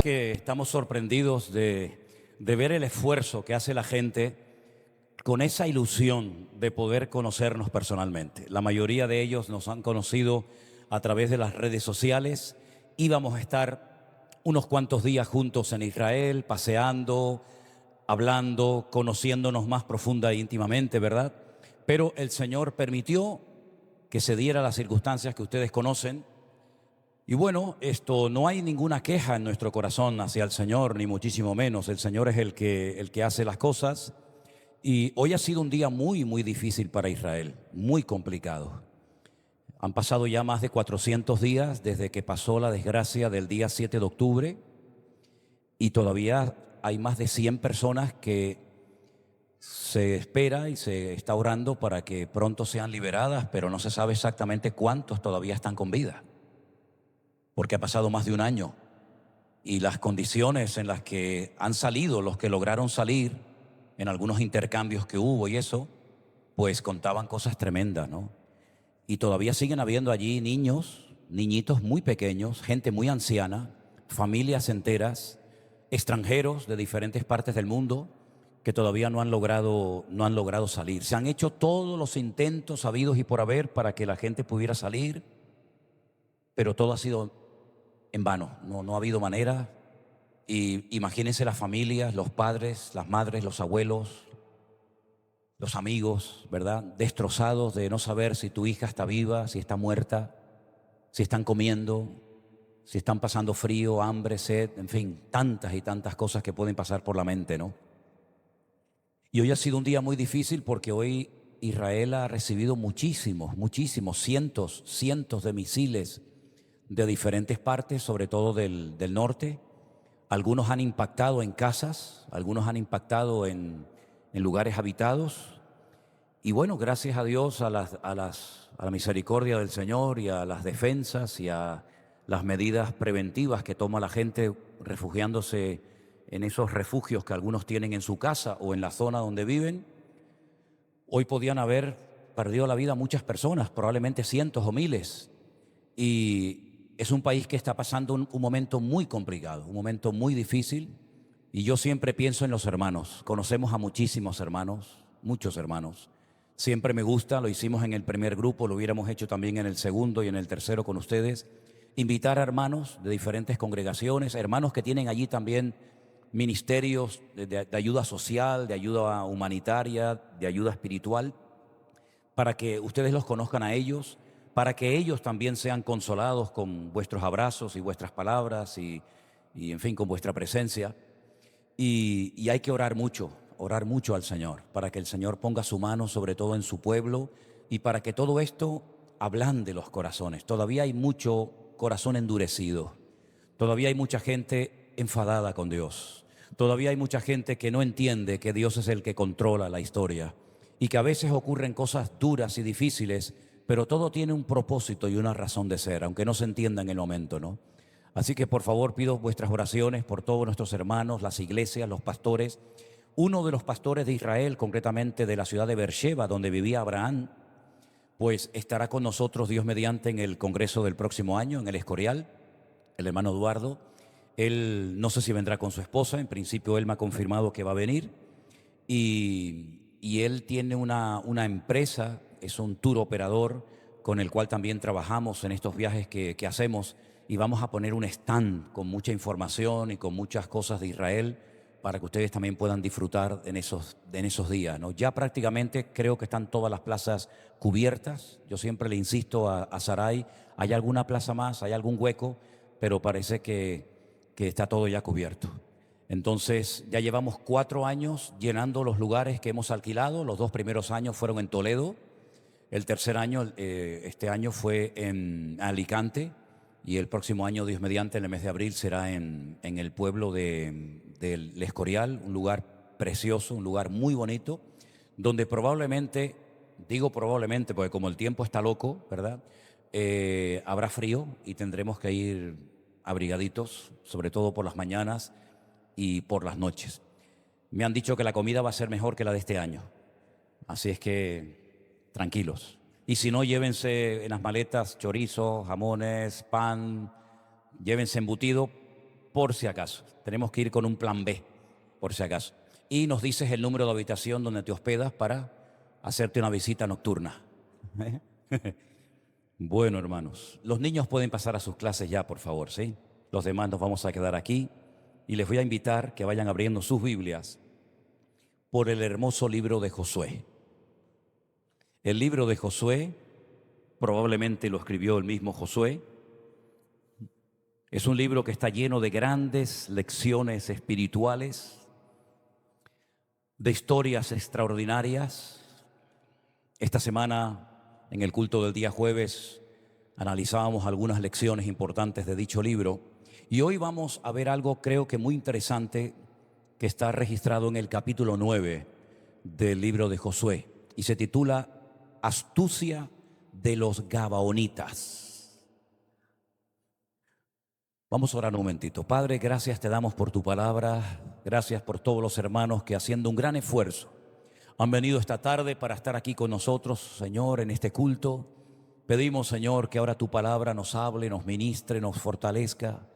que estamos sorprendidos de ver el esfuerzo que hace la gente con esa ilusión de poder conocernos personalmente. La mayoría de ellos nos han conocido a través de las redes sociales. Íbamos a estar unos cuantos días juntos en Israel, paseando, hablando, conociéndonos más profunda e íntimamente, ¿verdad? Pero el Señor permitió que se diera las circunstancias que ustedes conocen. Y bueno, no hay ninguna queja en nuestro corazón hacia el Señor, ni muchísimo menos. El Señor es el que hace las cosas. Y hoy ha sido un día muy, muy difícil para Israel, muy complicado. Han pasado ya más de 400 días desde que pasó la desgracia del día 7 de octubre y todavía hay más de 100 personas que se espera y se está orando para que pronto sean liberadas, pero no se sabe exactamente cuántos todavía están con vida, porque ha pasado más de un año y las condiciones en las que han salido, los que lograron salir en algunos intercambios que hubo y eso, pues contaban cosas tremendas, ¿no? Y todavía siguen habiendo allí niños, niñitos muy pequeños, gente muy anciana, familias enteras, extranjeros de diferentes partes del mundo que todavía no han logrado salir. Se han hecho todos los intentos habidos y por haber para que la gente pudiera salir, pero todo ha sido en vano, no ha habido manera. Y imagínense las familias, los padres, las madres, los abuelos, los amigos, ¿verdad? Destrozados de no saber si tu hija está viva, si está muerta, si están comiendo, si están pasando frío, hambre, sed, en fin, tantas y tantas cosas que pueden pasar por la mente, ¿no? Y hoy ha sido un día muy difícil porque hoy Israel ha recibido muchísimos, cientos de misiles de diferentes partes, sobre todo del norte. Algunos han impactado en casas, algunos han impactado en lugares habitados. Y bueno, gracias a Dios, a la misericordia del Señor y a las defensas y a las medidas preventivas que toma la gente refugiándose en esos refugios que algunos tienen en su casa o en la zona donde viven, hoy podían haber perdido la vida muchas personas, probablemente cientos o miles. Y es un país que está pasando un momento muy complicado, un momento muy difícil. Y yo siempre pienso en los hermanos. Conocemos a muchísimos hermanos, muchos hermanos. Siempre me gusta, lo hicimos en el primer grupo, lo hubiéramos hecho también en el segundo y en el tercero con ustedes. Invitar a hermanos de diferentes congregaciones, hermanos que tienen allí también ministerios de ayuda social, de ayuda humanitaria, de ayuda espiritual, para que ustedes los conozcan a ellos, para que ellos también sean consolados con vuestros abrazos y vuestras palabras y en fin, con vuestra presencia. Y hay que orar mucho al Señor, para que el Señor ponga su mano sobre todo en su pueblo y para que todo esto ablande los corazones. Todavía hay mucho corazón endurecido, todavía hay mucha gente enfadada con Dios, todavía hay mucha gente que no entiende que Dios es el que controla la historia y que a veces ocurren cosas duras y difíciles, pero todo tiene un propósito y una razón de ser, aunque no se entienda en el momento, ¿no? Así que por favor pido vuestras oraciones por todos nuestros hermanos, las iglesias, los pastores. Uno de los pastores de Israel, concretamente de la ciudad de Beersheba, donde vivía Abraham, pues estará con nosotros, Dios mediante, en el congreso del próximo año, en el Escorial, el hermano Eduardo. Él no sé si vendrá con su esposa, en principio él me ha confirmado que va a venir. Y él tiene una empresa, es un tour operador con el cual también trabajamos en estos viajes que hacemos, y vamos a poner un stand con mucha información y con muchas cosas de Israel para que ustedes también puedan disfrutar en esos días, ¿no? Ya prácticamente creo que están todas las plazas cubiertas. Yo siempre le insisto a Saray, ¿hay alguna plaza más? ¿Hay algún hueco? Pero parece que está todo ya cubierto. Entonces ya llevamos 4 años llenando los lugares que hemos alquilado. Los 2 primeros años fueron en Toledo. El tercer año, este año, fue en Alicante. Y el próximo año, Dios mediante, en el mes de abril, será en el pueblo del Escorial, un lugar precioso, un lugar muy bonito, donde probablemente, digo probablemente porque como el tiempo está loco, ¿verdad? Habrá frío y tendremos que ir abrigaditos, sobre todo por las mañanas y por las noches. Me han dicho que la comida va a ser mejor que la de este año, así es que tranquilos. Y si no, llévense en las maletas chorizo, jamones, pan, llévense embutido, por si acaso. Tenemos que ir con un plan B, por si acaso. Y nos dices el número de habitación donde te hospedas para hacerte una visita nocturna. Bueno, hermanos, los niños pueden pasar a sus clases ya, por favor, ¿sí? Los demás nos vamos a quedar aquí y les voy a invitar que vayan abriendo sus Biblias por el hermoso libro de Josué. El libro de Josué, probablemente lo escribió el mismo Josué. Es un libro que está lleno de grandes lecciones espirituales, de historias extraordinarias. Esta semana, en el culto del día jueves, analizábamos algunas lecciones importantes de dicho libro. Y hoy vamos a ver algo, creo que muy interesante, que está registrado en el capítulo 9 del libro de Josué. Y se titula Astucia de los Gabaonitas. Vamos a orar un momentito. Padre, gracias te damos por tu palabra. Gracias por todos los hermanos que haciendo un gran esfuerzo han venido esta tarde para estar aquí con nosotros, Señor, en este culto. Pedimos, Señor, que ahora tu palabra nos hable, nos ministre, nos fortalezca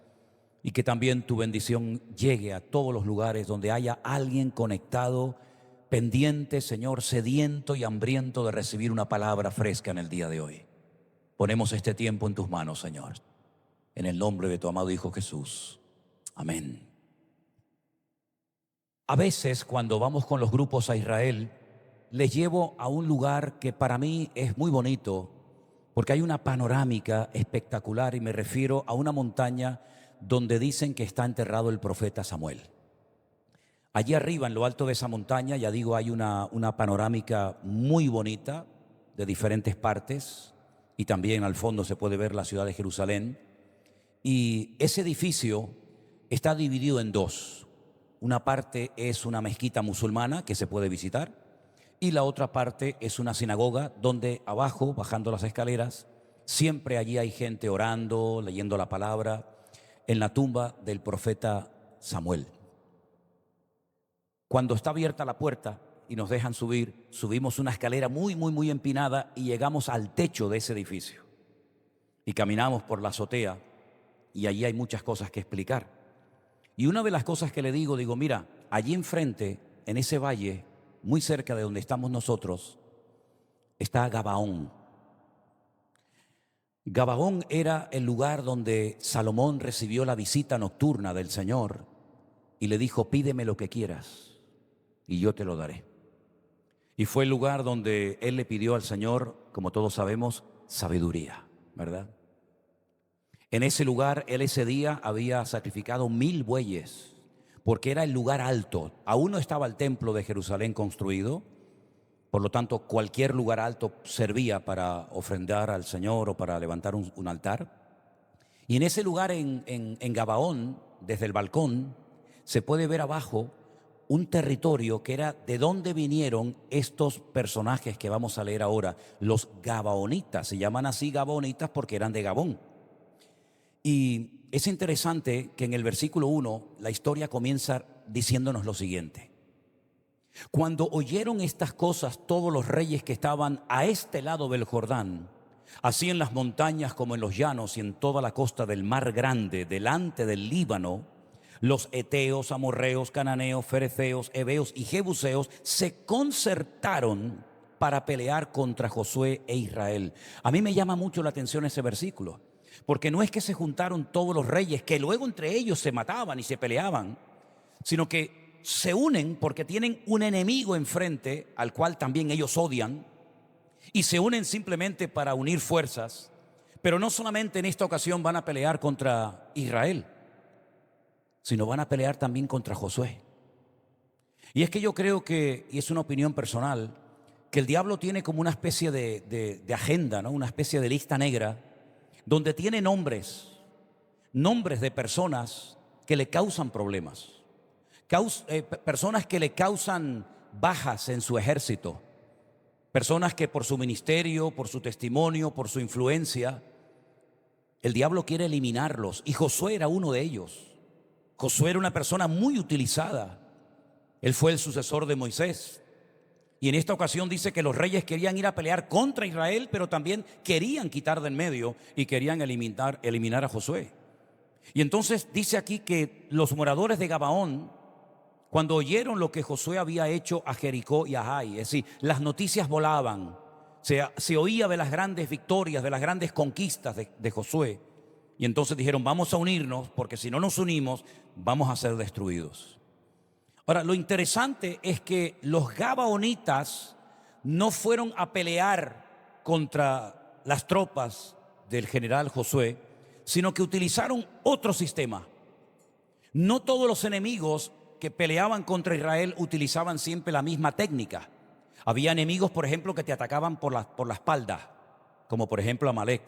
y que también tu bendición llegue a todos los lugares donde haya alguien conectado, pendiente, Señor, sediento y hambriento de recibir una palabra fresca en el día de hoy. Ponemos este tiempo en tus manos, Señor, en el nombre de tu amado Hijo Jesús. Amén. A veces cuando vamos con los grupos a Israel, les llevo a un lugar que para mí es muy bonito, porque hay una panorámica espectacular y me refiero a una montaña donde dicen que está enterrado el profeta Samuel. Allí arriba, en lo alto de esa montaña, ya digo, hay una panorámica muy bonita de diferentes partes y también al fondo se puede ver la ciudad de Jerusalén. Y ese edificio está dividido en dos. Una parte es una mezquita musulmana que se puede visitar y la otra parte es una sinagoga donde abajo, bajando las escaleras, siempre allí hay gente orando, leyendo la palabra, en la tumba del profeta Samuel. Cuando está abierta la puerta y nos dejan subir, subimos una escalera muy empinada y llegamos al techo de ese edificio. Y caminamos por la azotea y allí hay muchas cosas que explicar. Y una de las cosas que le digo, mira, allí enfrente, en ese valle, muy cerca de donde estamos nosotros, está Gabaón. Gabaón era el lugar donde Salomón recibió la visita nocturna del Señor y le dijo, pídeme lo que quieras y yo te lo daré. Y fue el lugar donde él le pidió al Señor, como todos sabemos, sabiduría, ¿verdad? En ese lugar, él ese día había sacrificado 1000 bueyes, porque era el lugar alto. Aún no estaba el templo de Jerusalén construido, por lo tanto, cualquier lugar alto servía para ofrendar al Señor o para levantar un altar. Y en ese lugar, en Gabaón, desde el balcón, se puede ver abajo un territorio que era de donde vinieron estos personajes que vamos a leer ahora, los Gabaonitas. Se llaman así Gabaonitas porque eran de Gabón. Y es interesante que en el versículo 1 la historia comienza diciéndonos lo siguiente. Cuando oyeron estas cosas todos los reyes que estaban a este lado del Jordán, así en las montañas como en los llanos y en toda la costa del mar grande, delante del Líbano, los heteos, amorreos, cananeos, fereceos, heveos y jebuseos se concertaron para pelear contra Josué e Israel. A mí me llama mucho la atención ese versículo, porque no es que se juntaron todos los reyes, que luego entre ellos se mataban y se peleaban, sino que se unen porque tienen un enemigo enfrente al cual también ellos odian, y se unen simplemente para unir fuerzas. Pero no solamente en esta ocasión van a pelear contra Israel, sino van a pelear también contra Josué. Y es que yo creo que, y es una opinión personal, que el diablo tiene como una especie de agenda, ¿no? Una especie de lista negra, donde tiene nombres de personas que le causan problemas, personas que le causan bajas en su ejército, personas que por su ministerio, por su testimonio, por su influencia, el diablo quiere eliminarlos. Y Josué era uno de ellos. Josué era una persona muy utilizada. Él fue el sucesor de Moisés. Y en esta ocasión dice que los reyes querían ir a pelear contra Israel, pero también querían quitar de en medio y querían eliminar a Josué. Y entonces dice aquí que los moradores de Gabaón, cuando oyeron lo que Josué había hecho a Jericó y a Jai, es decir, las noticias volaban, se oía de las grandes victorias, de las grandes conquistas de Josué. Y entonces dijeron, vamos a unirnos, porque si no nos unimos, vamos a ser destruidos. Ahora, lo interesante es que los gabaonitas no fueron a pelear contra las tropas del general Josué, sino que utilizaron otro sistema. No todos los enemigos que peleaban contra Israel utilizaban siempre la misma técnica. Había enemigos, por ejemplo, que te atacaban por la espalda, como por ejemplo Amalek,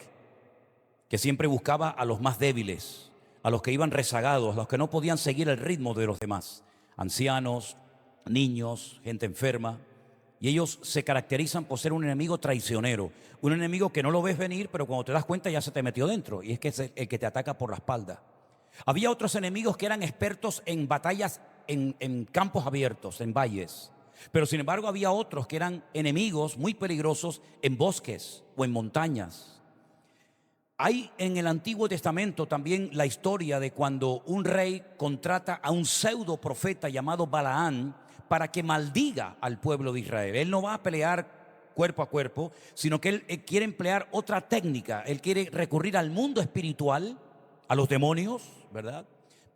que siempre buscaba a los más débiles, a los que iban rezagados, a los que no podían seguir el ritmo de los demás, ancianos, niños, gente enferma. Y ellos se caracterizan por ser un enemigo traicionero, un enemigo que no lo ves venir, pero cuando te das cuenta ya se te metió dentro, y es que es el que te ataca por la espalda. Había otros enemigos que eran expertos en batallas en campos abiertos, en valles. Pero sin embargo había otros que eran enemigos muy peligrosos en bosques o en montañas. Hay en el Antiguo Testamento también la historia de cuando un rey contrata a un pseudo profeta llamado Balaán para que maldiga al pueblo de Israel. Él no va a pelear cuerpo a cuerpo, sino que él quiere emplear otra técnica. Él quiere recurrir al mundo espiritual, a los demonios, ¿verdad?,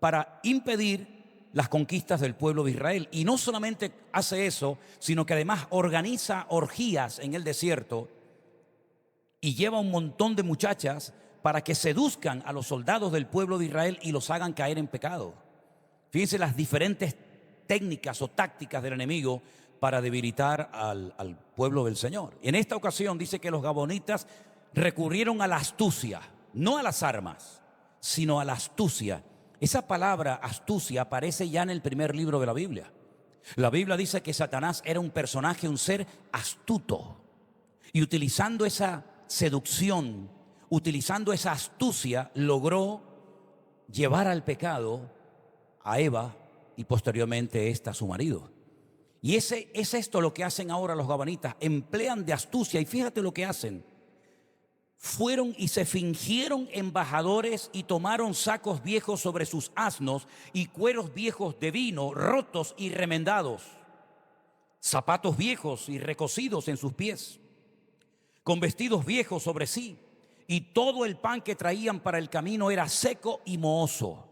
para impedir las conquistas del pueblo de Israel. Y no solamente hace eso, sino que además organiza orgías en el desierto y lleva un montón de muchachas para que seduzcan a los soldados del pueblo de Israel y los hagan caer en pecado. Fíjense las diferentes técnicas o tácticas del enemigo para debilitar al pueblo del Señor. En esta ocasión dice que los gabonitas recurrieron a la astucia, no a las armas, sino a la astucia. Esa palabra astucia aparece ya en el primer libro de la Biblia. La Biblia dice que Satanás era un personaje, un ser astuto. Y utilizando esa seducción, utilizando esa astucia, logró llevar al pecado a Eva y posteriormente esta a su marido. Y es esto lo que hacen ahora los gabonitas, emplean de astucia. Y fíjate lo que hacen. Fueron y se fingieron embajadores y tomaron sacos viejos sobre sus asnos y cueros viejos de vino, rotos y remendados, zapatos viejos y recocidos en sus pies, con vestidos viejos sobre sí, y todo el pan que traían para el camino era seco y mohoso.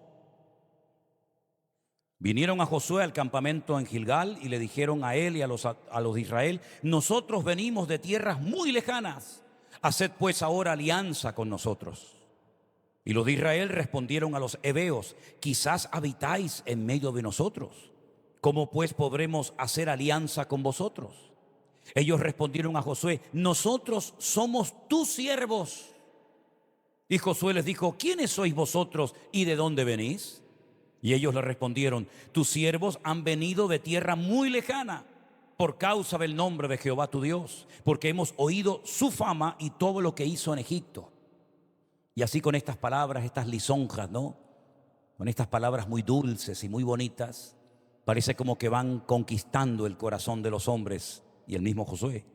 Vinieron a Josué al campamento en Gilgal y le dijeron a él y a los de Israel: nosotros venimos de tierras muy lejanas. Haced pues ahora alianza con nosotros. Y los de Israel respondieron a los heveos: quizás habitáis en medio de nosotros. ¿Cómo pues podremos hacer alianza con vosotros? Ellos respondieron a Josué: nosotros somos tus siervos. Y Josué les dijo: ¿quiénes sois vosotros y de dónde venís? Y ellos le respondieron: tus siervos han venido de tierra muy lejana, por causa del nombre de Jehová tu Dios, porque hemos oído su fama y todo lo que hizo en Egipto. Y así con estas palabras, estas lisonjas, ¿no?, con estas palabras muy dulces y muy bonitas, parece como que van conquistando el corazón de los hombres y el mismo Josué.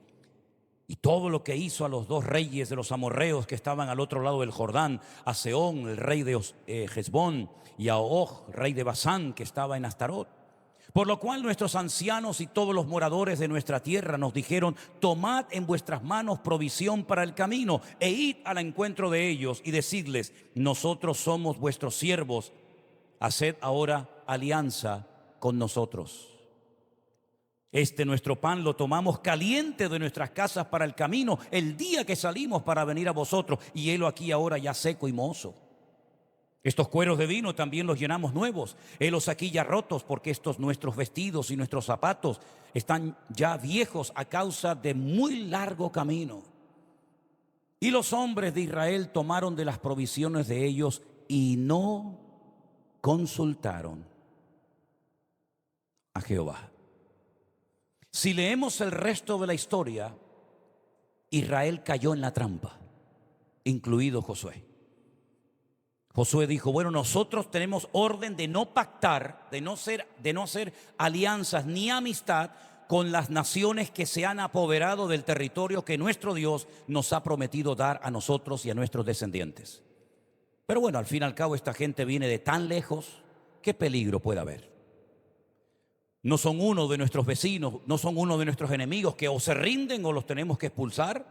Y todo lo que hizo a los dos reyes de los amorreos que estaban al otro lado del Jordán, a Sehón, el rey de Hesbón, y a Og, rey de Basán, que estaba en Astarot. Por lo cual nuestros ancianos y todos los moradores de nuestra tierra nos dijeron: tomad en vuestras manos provisión para el camino e id al encuentro de ellos y decidles: nosotros somos vuestros siervos, haced ahora alianza con nosotros. Este nuestro pan lo tomamos caliente de nuestras casas para el camino el día que salimos para venir a vosotros, y helo aquí ahora ya seco y mohoso. Estos cueros de vino también los llenamos nuevos, helos aquí ya rotos, porque estos nuestros vestidos y nuestros zapatos están ya viejos a causa de muy largo camino. Y los hombres de Israel tomaron de las provisiones de ellos y no consultaron a Jehová. Si leemos el resto de la historia, Israel cayó en la trampa, incluido Josué. Josué dijo: bueno, nosotros tenemos orden de no pactar, de no hacer alianzas ni amistad con las naciones que se han apoderado del territorio que nuestro Dios nos ha prometido dar a nosotros y a nuestros descendientes. Pero bueno, al fin y al cabo esta gente viene de tan lejos, ¿qué peligro puede haber? No son uno de nuestros vecinos, no son uno de nuestros enemigos que o se rinden o los tenemos que expulsar.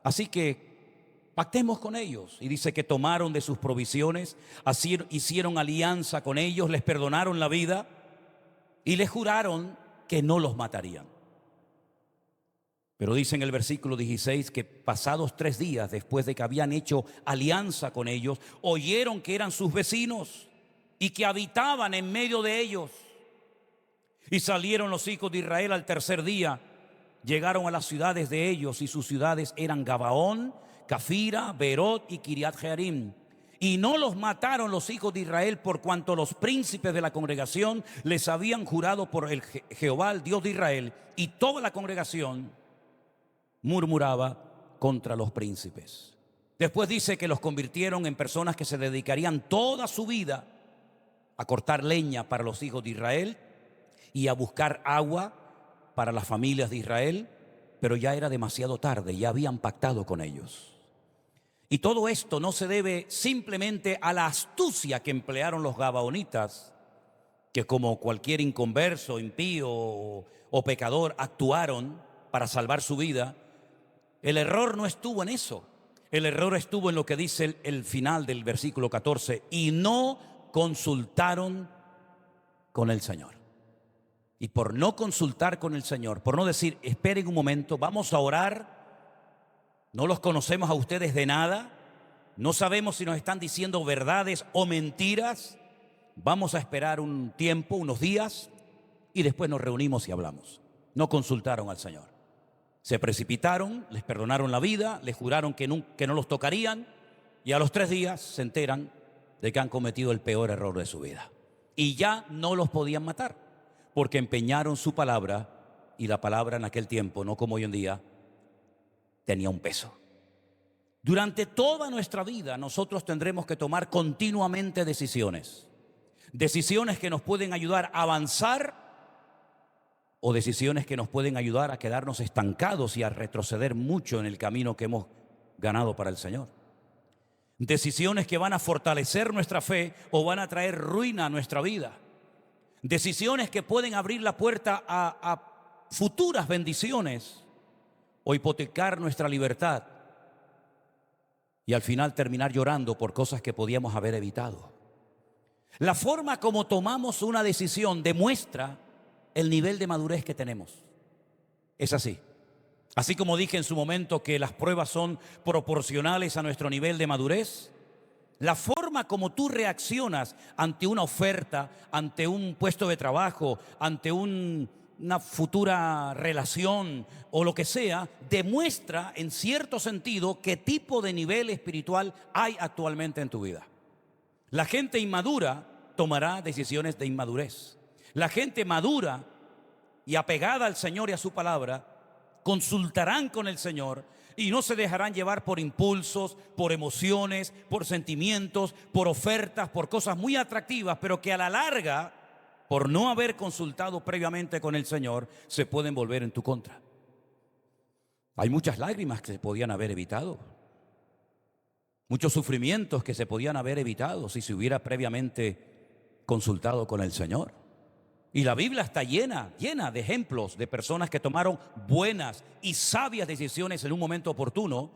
Así que pactemos con ellos. Y dice que tomaron de sus provisiones, así hicieron alianza con ellos, les perdonaron la vida y les juraron que no los matarían. Pero dice en el versículo 16 que pasados 3 días después de que habían hecho alianza con ellos, oyeron que eran sus vecinos y que habitaban en medio de ellos. Y salieron los hijos de Israel al tercer día, llegaron a las ciudades de ellos, y sus ciudades eran Gabaón, Cafira, Berot y Kiriat Jearim. Y no los mataron los hijos de Israel, por cuanto los príncipes de la congregación les habían jurado por el Jehová, el Dios de Israel. Y toda la congregación murmuraba contra los príncipes. Después dice que los convirtieron en personas que se dedicarían toda su vida a cortar leña para los hijos de Israel y a buscar agua para las familias de Israel, pero ya era demasiado tarde, ya habían pactado con ellos. Y todo esto no se debe simplemente a la astucia que emplearon los gabaonitas, que como cualquier inconverso, impío o pecador actuaron para salvar su vida. El error no estuvo en eso. El error estuvo en lo que dice el final del versículo 14, y no consultaron con el Señor. Y por no consultar con el Señor, por no decir, esperen un momento, vamos a orar, no los conocemos a ustedes de nada, no sabemos si nos están diciendo verdades o mentiras, vamos a esperar un tiempo, unos días, y después nos reunimos y hablamos. No consultaron al Señor. Se precipitaron, les perdonaron la vida, les juraron que no los tocarían, y a los 3 días se enteran de que han cometido el peor error de su vida. Y ya no los podían matar, porque empeñaron su palabra, y la palabra en aquel tiempo, no como hoy en día, tenía un peso. Durante toda nuestra vida nosotros tendremos que tomar continuamente decisiones. Decisiones que nos pueden ayudar a avanzar o decisiones que nos pueden ayudar a quedarnos estancados y a retroceder mucho en el camino que hemos ganado para el Señor. Decisiones que van a fortalecer nuestra fe o van a traer ruina a nuestra vida. Decisiones que pueden abrir la puerta a futuras bendiciones o hipotecar nuestra libertad y al final terminar llorando por cosas que podíamos haber evitado. La forma como tomamos una decisión demuestra el nivel de madurez que tenemos. Es así. Así como dije en su momento que las pruebas son proporcionales a nuestro nivel de madurez, la forma como tú reaccionas ante una oferta, ante un puesto de trabajo, ante una futura relación o lo que sea, demuestra en cierto sentido qué tipo de nivel espiritual hay actualmente en tu vida. La gente inmadura tomará decisiones de inmadurez. La gente madura y apegada al Señor y a su palabra consultarán con el Señor y no se dejarán llevar por impulsos, por emociones, por sentimientos, por ofertas, por cosas muy atractivas, pero que a la larga, por no haber consultado previamente con el Señor, se pueden volver en tu contra. Hay muchas lágrimas que se podían haber evitado, muchos sufrimientos que se podían haber evitado si se hubiera previamente consultado con el Señor. Y la Biblia está llena de ejemplos de personas que tomaron buenas y sabias decisiones en un momento oportuno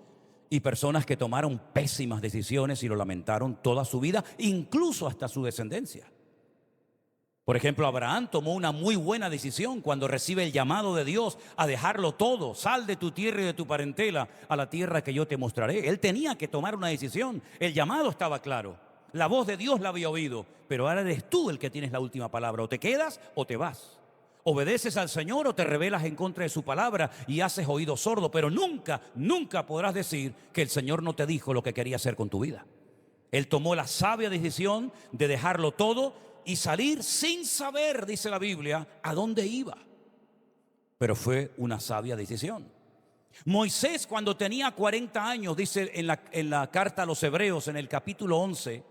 y personas que tomaron pésimas decisiones y lo lamentaron toda su vida, incluso hasta su descendencia. Por ejemplo, Abraham tomó una muy buena decisión cuando recibe el llamado de Dios a dejarlo todo. Sal de tu tierra y de tu parentela a la tierra que yo te mostraré. Él tenía que tomar una decisión. El llamado estaba claro. La voz de Dios la había oído, pero ahora eres tú el que tienes la última palabra. O te quedas o te vas. Obedeces al Señor o te rebelas en contra de su palabra y haces oído sordo, pero nunca podrás decir que el Señor no te dijo lo que quería hacer con tu vida. Él tomó la sabia decisión de dejarlo todo y salir sin saber, dice la Biblia, a dónde iba. Pero fue una sabia decisión. Moisés, cuando tenía 40 años, dice en la carta a los Hebreos, en el capítulo 11,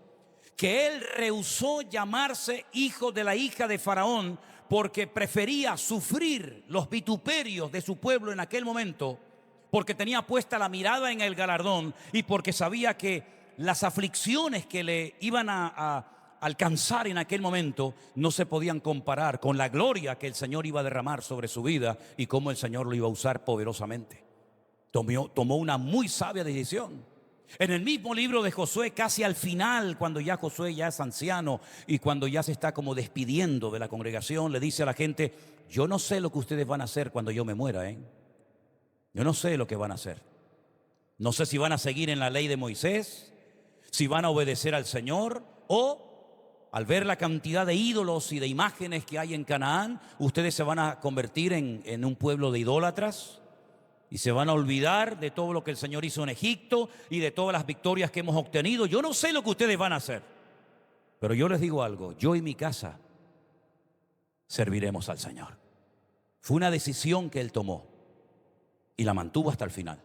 que él rehusó llamarse hijo de la hija de Faraón porque prefería sufrir los vituperios de su pueblo en aquel momento, porque tenía puesta la mirada en el galardón y porque sabía que las aflicciones que le iban a alcanzar en aquel momento no se podían comparar con la gloria que el Señor iba a derramar sobre su vida y cómo el Señor lo iba a usar poderosamente. Tomó una muy sabia decisión. En el mismo libro de Josué, casi al final, cuando ya Josué ya es anciano y cuando ya se está como despidiendo de la congregación, le dice a la gente: yo no sé lo que ustedes van a hacer cuando yo me muera, Yo no sé lo que van a hacer. No sé si van a seguir en la ley de Moisés, si van a obedecer al Señor, o al ver la cantidad de ídolos y de imágenes que hay en Canaán, ustedes se van a convertir en un pueblo de idólatras. Y se van a olvidar de todo lo que el Señor hizo en Egipto y de todas las victorias que hemos obtenido. Yo no sé lo que ustedes van a hacer, pero yo les digo algo: yo y mi casa serviremos al Señor. Fue una decisión que él tomó y la mantuvo hasta el final.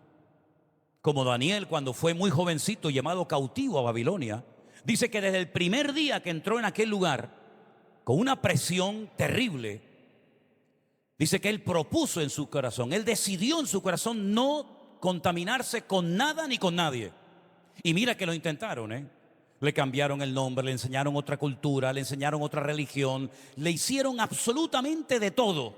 Como Daniel, cuando fue muy jovencito, llevado cautivo a Babilonia, dice que desde el primer día que entró en aquel lugar, con una presión terrible, dice que él propuso en su corazón, él decidió en su corazón no contaminarse con nada ni con nadie. Y mira que lo intentaron, Le cambiaron el nombre, le enseñaron otra cultura, le enseñaron otra religión, le hicieron absolutamente de todo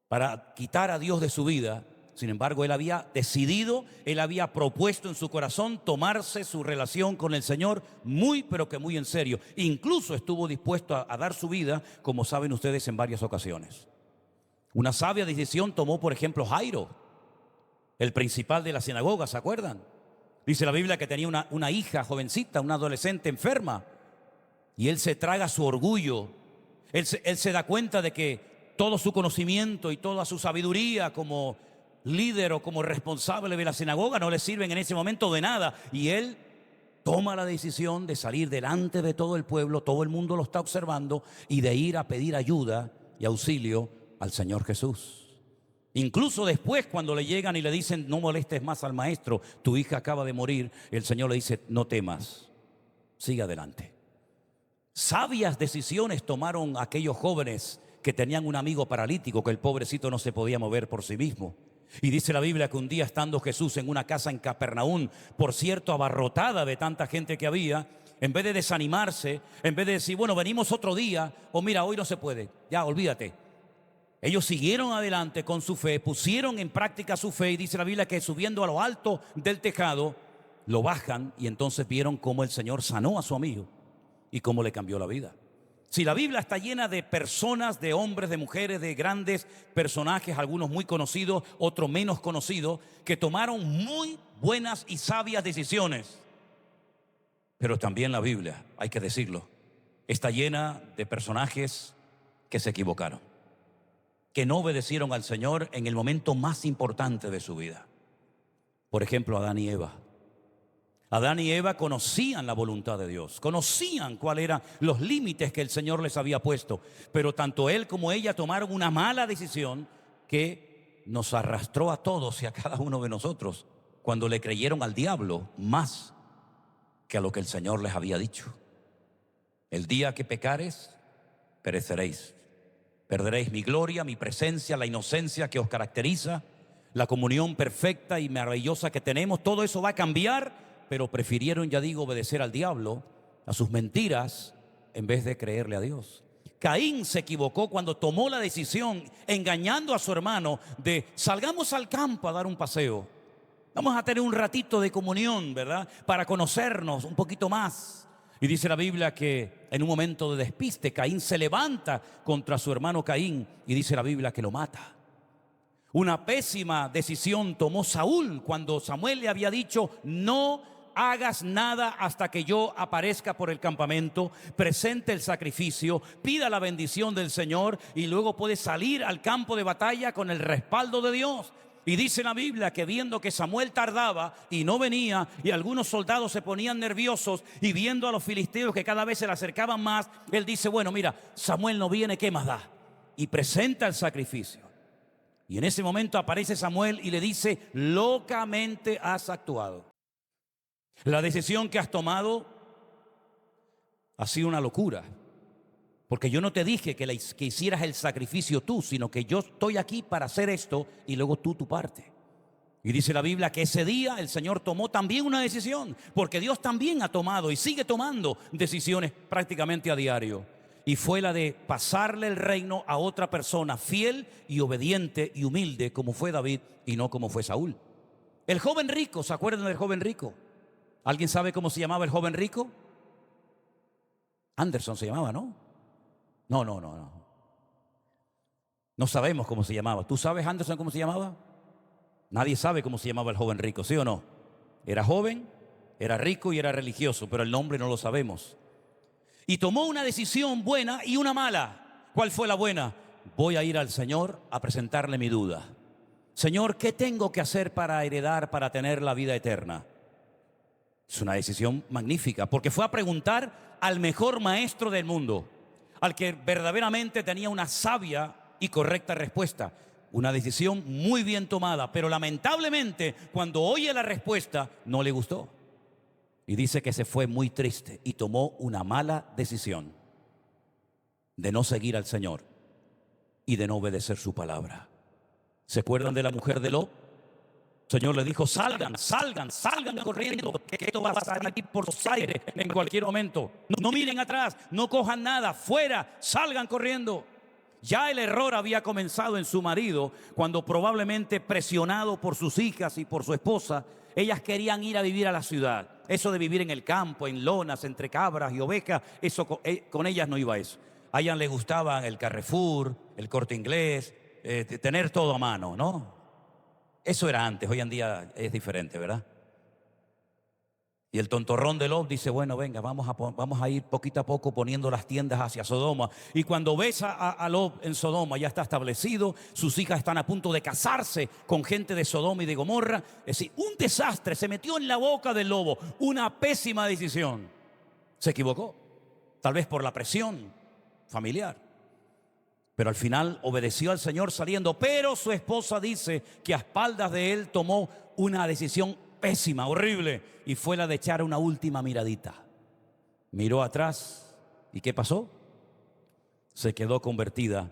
para quitar a Dios de su vida. Sin embargo, él había decidido, él había propuesto en su corazón tomarse su relación con el Señor muy, pero que muy en serio. Incluso estuvo dispuesto a dar su vida, como saben ustedes, en varias ocasiones. Una sabia decisión tomó, por ejemplo, Jairo, el principal de la sinagoga, ¿se acuerdan? Dice la Biblia que tenía una hija jovencita, una adolescente enferma, y él se traga su orgullo. Él se da cuenta de que todo su conocimiento y toda su sabiduría como líder o como responsable de la sinagoga no le sirven en ese momento de nada, y él toma la decisión de salir delante de todo el pueblo, todo el mundo lo está observando, y de ir a pedir ayuda y auxilio al Señor Jesús. Incluso después, cuando le llegan y le dicen: no molestes más al maestro, tu hija acaba de morir, el Señor le dice: no temas, sigue adelante. Sabias decisiones tomaron aquellos jóvenes que tenían un amigo paralítico, que el pobrecito no se podía mover por sí mismo. Y dice la Biblia que un día, estando Jesús en una casa en Capernaum, por cierto abarrotada de tanta gente que había, en vez de desanimarse, en vez de decir: bueno, venimos otro día, o mira, hoy no se puede, ya olvídate, ellos siguieron adelante con su fe, pusieron en práctica su fe, y dice la Biblia que subiendo a lo alto del tejado, lo bajan, y entonces vieron cómo el Señor sanó a su amigo y cómo le cambió la vida. Si la Biblia está llena de personas, de hombres, de mujeres, de grandes personajes, algunos muy conocidos, otros menos conocidos, que tomaron muy buenas y sabias decisiones. Pero también la Biblia, hay que decirlo, está llena de personajes que se equivocaron, que no obedecieron al Señor en el momento más importante de su vida. Por ejemplo, Adán y Eva. Adán y Eva conocían la voluntad de Dios, conocían cuáles eran los límites que el Señor les había puesto, pero tanto él como ella tomaron una mala decisión que nos arrastró a todos y a cada uno de nosotros cuando le creyeron al diablo más que a lo que el Señor les había dicho. El día que pecares, pereceréis. Perderéis mi gloria, mi presencia, la inocencia que os caracteriza, la comunión perfecta y maravillosa que tenemos. Todo eso va a cambiar, pero prefirieron, ya digo, obedecer al diablo, a sus mentiras, en vez de creerle a Dios. Caín se equivocó cuando tomó la decisión, engañando a su hermano, de salgamos al campo a dar un paseo. Vamos a tener un ratito de comunión, ¿verdad? Para conocernos un poquito más. Y dice la Biblia que en un momento de despiste, Caín se levanta contra su hermano Caín, y dice la Biblia que lo mata. Una pésima decisión tomó Saúl cuando Samuel le había dicho: no hagas nada hasta que yo aparezca por el campamento, presente el sacrificio, pida la bendición del Señor y luego puede salir al campo de batalla con el respaldo de Dios. Y dice la Biblia que viendo que Samuel tardaba y no venía, y algunos soldados se ponían nerviosos, y viendo a los filisteos que cada vez se le acercaban más, él dice: bueno, mira, Samuel no viene, ¿qué más da? Y presenta el sacrificio. Y en ese momento aparece Samuel y le dice: locamente has actuado. La decisión que has tomado ha sido una locura, porque yo no te dije que hicieras el sacrificio tú, sino que yo estoy aquí para hacer esto y luego tú tu parte. Y dice la Biblia que ese día el Señor tomó también una decisión, porque Dios también ha tomado y sigue tomando decisiones prácticamente a diario. Y fue la de pasarle el reino a otra persona fiel y obediente y humilde, como fue David y no como fue Saúl. El joven rico, ¿se acuerdan del joven rico? ¿Alguien sabe cómo se llamaba el joven rico? Anderson se llamaba, ¿no? No. No sabemos cómo se llamaba. ¿Tú sabes, Anderson, cómo se llamaba? Nadie sabe cómo se llamaba el joven rico, ¿sí o no? Era joven, era rico y era religioso, pero el nombre no lo sabemos. Y tomó una decisión buena y una mala. ¿Cuál fue la buena? Voy a ir al Señor a presentarle mi duda. Señor, ¿qué tengo que hacer para heredar, para tener la vida eterna? Es una decisión magnífica, porque fue a preguntar al mejor maestro del mundo, al que verdaderamente tenía una sabia y correcta respuesta. Una decisión muy bien tomada, pero lamentablemente cuando oye la respuesta no le gustó. Y dice que se fue muy triste y tomó una mala decisión de no seguir al Señor y de no obedecer su palabra. ¿Se acuerdan de la mujer de Lot? El Señor le dijo, salgan corriendo, que esto va a pasar aquí por los aires en cualquier momento. No miren atrás, no cojan nada, fuera, salgan corriendo. Ya el error había comenzado en su marido cuando probablemente presionado por sus hijas y por su esposa, ellas querían ir a vivir a la ciudad. Eso de vivir en el campo, en lonas, entre cabras y ovejas, eso con ellas no iba eso. A ellas les gustaba el Carrefour, el Corte Inglés, tener todo a mano, ¿no? Eso era antes, hoy en día es diferente, ¿verdad? Y el tontorrón de Lot dice, bueno, venga, vamos a ir poquito a poco poniendo las tiendas hacia Sodoma. Y cuando ves a Lot en Sodoma, ya está establecido, sus hijas están a punto de casarse con gente de Sodoma y de Gomorra. Es decir, un desastre, se metió en la boca del lobo, una pésima decisión. Se equivocó, tal vez por la presión familiar. Pero al final obedeció al Señor saliendo, pero su esposa dice que a espaldas de él tomó una decisión pésima, horrible, y fue la de echar una última miradita. Miró atrás y ¿qué pasó? Se quedó convertida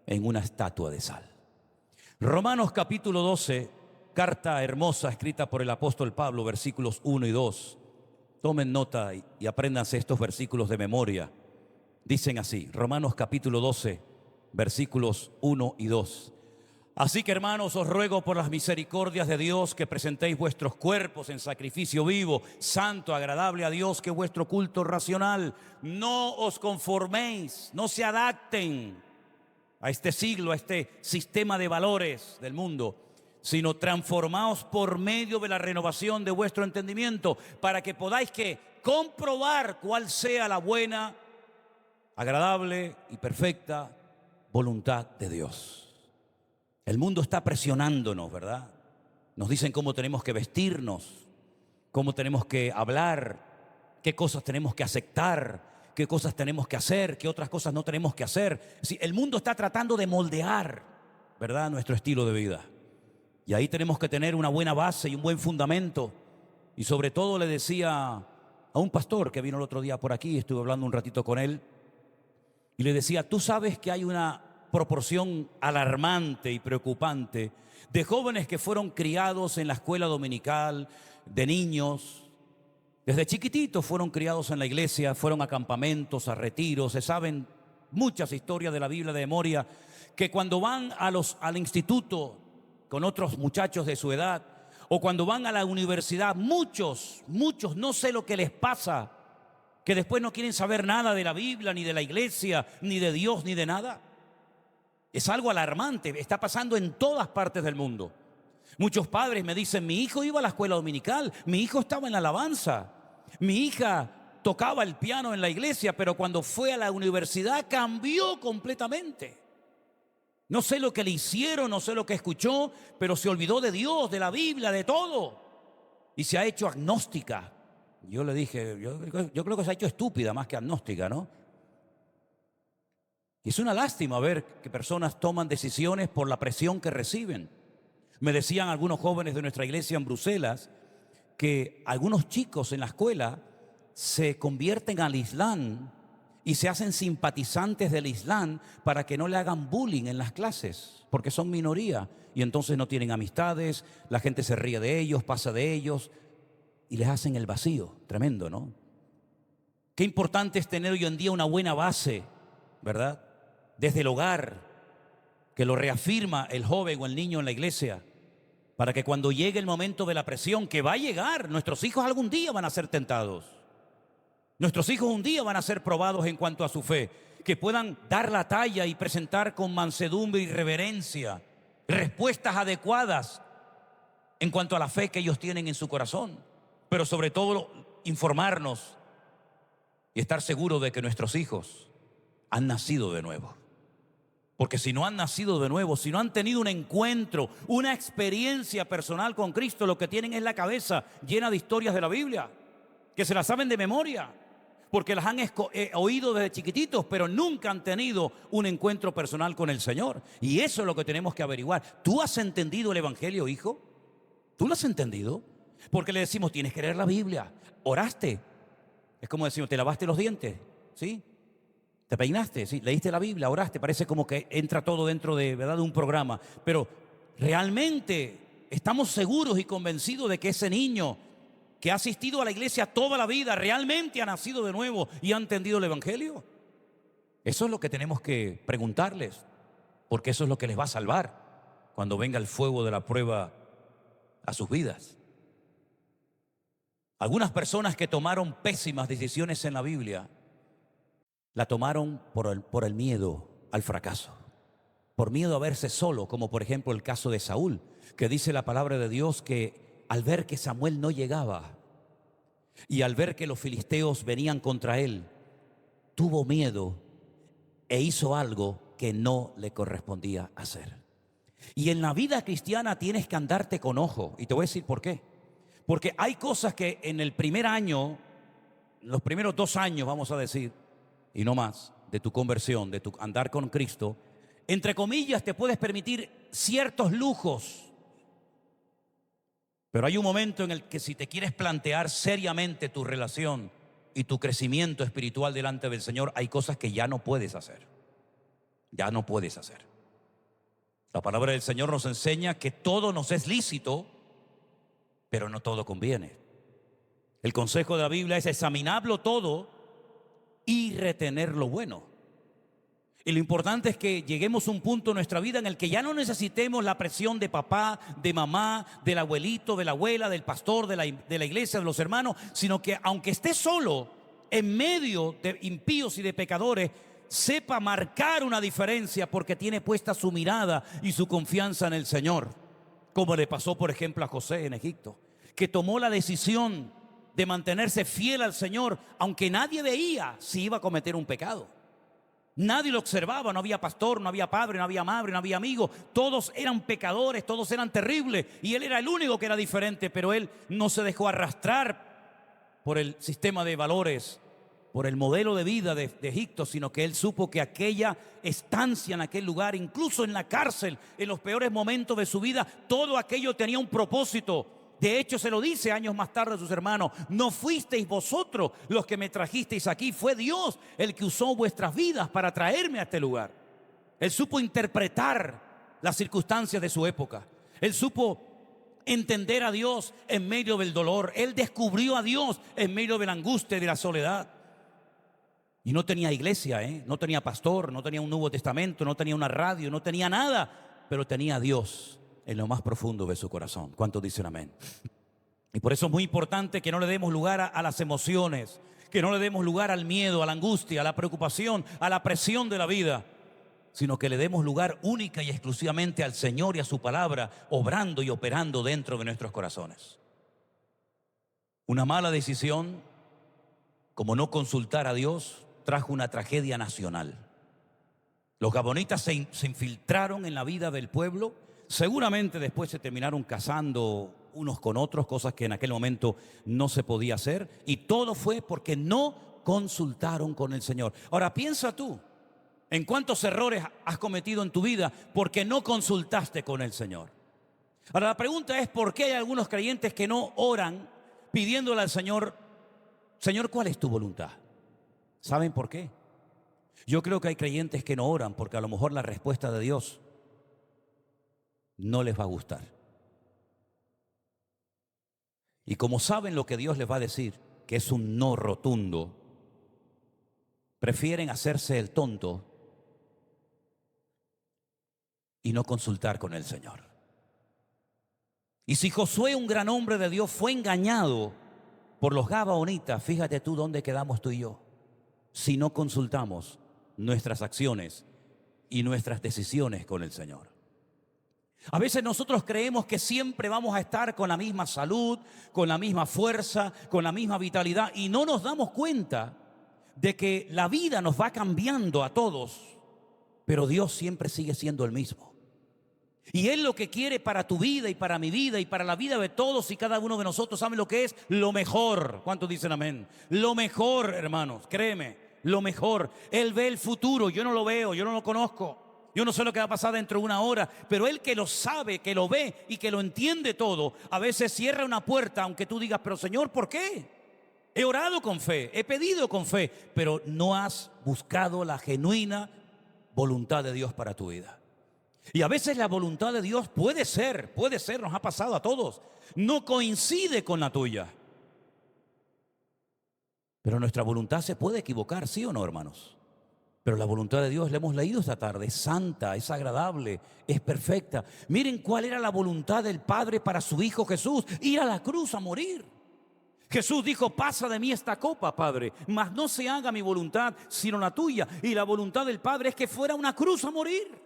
en una estatua de sal. Romanos capítulo 12, carta hermosa escrita por el apóstol Pablo, versículos 1 y 2. Tomen nota y apréndanse estos versículos de memoria. Dicen así, Romanos capítulo 12, versículos 1 y 2. Así que, hermanos, os ruego por las misericordias de Dios que presentéis vuestros cuerpos en sacrificio vivo, santo, agradable a Dios, que vuestro culto racional. No os conforméis, no se adapten a este siglo, a este sistema de valores del mundo, sino transformaos por medio de la renovación de vuestro entendimiento, para que podáis que comprobar cuál sea la buena, agradable y perfecta voluntad de Dios. El mundo está presionándonos, ¿verdad? Nos dicen cómo tenemos que vestirnos, cómo tenemos que hablar, qué cosas tenemos que aceptar, qué cosas tenemos que hacer, qué otras cosas no tenemos que hacer. Sí, el mundo está tratando de moldear, ¿verdad?, nuestro estilo de vida. Y ahí tenemos que tener una buena base y un buen fundamento. Y sobre todo le decía a un pastor que vino el otro día por aquí, estuve hablando un ratito con él, y le decía, tú sabes que hay una proporción alarmante y preocupante de jóvenes que fueron criados en la escuela dominical, de niños, desde chiquititos fueron criados en la iglesia, fueron a campamentos, a retiros, se saben muchas historias de la Biblia de memoria, que cuando van al instituto con otros muchachos de su edad, o cuando van a la universidad, muchos, no sé lo que les pasa, que después no quieren saber nada de la Biblia, ni de la iglesia, ni de Dios, ni de nada. Es algo alarmante, está pasando en todas partes del mundo. Muchos padres me dicen, mi hijo iba a la escuela dominical, mi hijo estaba en la alabanza, mi hija tocaba el piano en la iglesia, pero cuando fue a la universidad cambió completamente. No sé lo que le hicieron, no sé lo que escuchó, pero se olvidó de Dios, de la Biblia, de todo. Y se ha hecho agnóstica. Yo le dije, yo creo que se ha hecho estúpida más que agnóstica, ¿no? Y es una lástima ver que personas toman decisiones por la presión que reciben. Me decían algunos jóvenes de nuestra iglesia en Bruselas que algunos chicos en la escuela se convierten al Islam y se hacen simpatizantes del Islam para que no le hagan bullying en las clases, porque son minoría y entonces no tienen amistades, la gente se ríe de ellos, pasa de ellos y les hacen el vacío. Tremendo, ¿no? Qué importante es tener hoy en día una buena base, ¿verdad? Desde el hogar, que lo reafirma el joven o el niño en la iglesia, para que cuando llegue el momento de la presión, que va a llegar, nuestros hijos algún día van a ser tentados. Nuestros hijos un día van a ser probados en cuanto a su fe, que puedan dar la talla y presentar con mansedumbre y reverencia respuestas adecuadas en cuanto a la fe que ellos tienen en su corazón, pero sobre todo informarnos y estar seguros de que nuestros hijos han nacido de nuevo. Porque si no han nacido de nuevo, si no han tenido un encuentro, una experiencia personal con Cristo, lo que tienen es la cabeza llena de historias de la Biblia, que se las saben de memoria, porque las han oído desde chiquititos, pero nunca han tenido un encuentro personal con el Señor. Y eso es lo que tenemos que averiguar. ¿Tú has entendido el Evangelio, hijo? ¿Tú lo has entendido? Porque le decimos, tienes que leer la Biblia. ¿Oraste? Es como decimos, ¿te lavaste los dientes? ¿Sí? ¿Te peinaste? ¿Sí? ¿Leíste la Biblia? ¿Oraste? Parece como que entra todo dentro de, ¿verdad?, de un programa. Pero realmente estamos seguros y convencidos de que ese niño que ha asistido a la iglesia toda la vida realmente ha nacido de nuevo y ha entendido el Evangelio. Eso es lo que tenemos que preguntarles, porque eso es lo que les va a salvar cuando venga el fuego de la prueba a sus vidas. Algunas personas que tomaron pésimas decisiones en la Biblia la tomaron por el miedo al fracaso, por miedo a verse solo, como por ejemplo el caso de Saúl, que dice la palabra de Dios que al ver que Samuel no llegaba y al ver que los filisteos venían contra él, tuvo miedo e hizo algo que no le correspondía hacer. Y en la vida cristiana tienes que andarte con ojo, y te voy a decir por qué. Porque hay cosas que en el primer año, los primeros 2 años, vamos a decir, y no más, de tu conversión, de tu andar con Cristo, entre comillas, te puedes permitir ciertos lujos. Pero hay un momento en el que si te quieres plantear seriamente tu relación y tu crecimiento espiritual delante del Señor, hay cosas que ya no puedes hacer. Ya no puedes hacer. La palabra del Señor nos enseña que todo nos es lícito, pero no todo conviene. El consejo de la Biblia es examinarlo todo y retener lo bueno. Y lo importante es que lleguemos a un punto en nuestra vida en el que ya no necesitemos la presión de papá, de mamá, del abuelito, de la abuela, del pastor, de la iglesia, de los hermanos, sino que aunque esté solo en medio de impíos y de pecadores, sepa marcar una diferencia porque tiene puesta su mirada y su confianza en el Señor. Como le pasó, por ejemplo, a José en Egipto, que tomó la decisión de mantenerse fiel al Señor, aunque nadie veía si iba a cometer un pecado. Nadie lo observaba, no había pastor, no había padre, no había madre, no había amigo. Todos eran pecadores, todos eran terribles. Y él era el único que era diferente, pero él no se dejó arrastrar por el sistema de valores, por el modelo de vida de Egipto, sino que él supo que aquella estancia en aquel lugar, incluso en la cárcel, en los peores momentos de su vida, todo aquello tenía un propósito. De hecho, se lo dice años más tarde a sus hermanos: no fuisteis vosotros los que me trajisteis aquí, fue Dios el que usó vuestras vidas para traerme a este lugar. Él supo interpretar las circunstancias de su época. Él supo entender a Dios en medio del dolor. Él descubrió a Dios en medio de la angustia y de la soledad. Y no tenía iglesia, no tenía pastor, no tenía un Nuevo Testamento, no tenía una radio, no tenía nada, pero tenía a Dios en lo más profundo de su corazón. ¿Cuántos dicen amén? Y por eso es muy importante que no le demos lugar a las emociones, que no le demos lugar al miedo, a la angustia, a la preocupación, a la presión de la vida, sino que le demos lugar única y exclusivamente al Señor y a su palabra, obrando y operando dentro de nuestros corazones. Una mala decisión, como no consultar a Dios, trajo una tragedia nacional. Los gabonitas se infiltraron en la vida del pueblo. Seguramente después se terminaron casando unos con otros, cosas que en aquel momento no se podía hacer. Y todo fue porque no consultaron con el Señor. Ahora piensa tú, ¿en cuántos errores has cometido en tu vida porque no consultaste con el Señor? Ahora la pregunta es: ¿por qué hay algunos creyentes que no oran pidiéndole al Señor: Señor, ¿cuál es tu voluntad? ¿Saben por qué? Yo creo que hay creyentes que no oran porque a lo mejor la respuesta de Dios no les va a gustar. Y como saben lo que Dios les va a decir, que es un no rotundo, prefieren hacerse el tonto y no consultar con el Señor. Y si Josué, un gran hombre de Dios, fue engañado por los gabaonitas, fíjate tú dónde quedamos tú y yo, si no consultamos nuestras acciones y nuestras decisiones con el Señor. A veces nosotros creemos que siempre vamos a estar con la misma salud, con la misma fuerza, con la misma vitalidad, y no nos damos cuenta de que la vida nos va cambiando a todos, pero Dios siempre sigue siendo el mismo. Y Él lo que quiere para tu vida y para mi vida y para la vida de todos y cada uno de nosotros, ¿saben lo que es? Lo mejor. ¿Cuántos dicen amén? Lo mejor, hermanos, créeme, lo mejor. Él ve el futuro, yo no lo veo, yo no lo conozco. Yo no sé lo que va a pasar dentro de una hora, pero Él que lo sabe, que lo ve y que lo entiende todo, a veces cierra una puerta, aunque tú digas, pero Señor, ¿por qué? He orado con fe, he pedido con fe, pero no has buscado la genuina voluntad de Dios para tu vida. Y a veces la voluntad de Dios puede ser, nos ha pasado a todos, no coincide con la tuya. Pero nuestra voluntad se puede equivocar, ¿sí o no, hermanos? Pero la voluntad de Dios, la hemos leído esta tarde, es santa, es agradable, es perfecta. Miren cuál era la voluntad del Padre para su Hijo Jesús, ir a la cruz a morir. Jesús dijo, pasa de mí esta copa, Padre, mas no se haga mi voluntad, sino la tuya. Y la voluntad del Padre es que fuera una cruz a morir.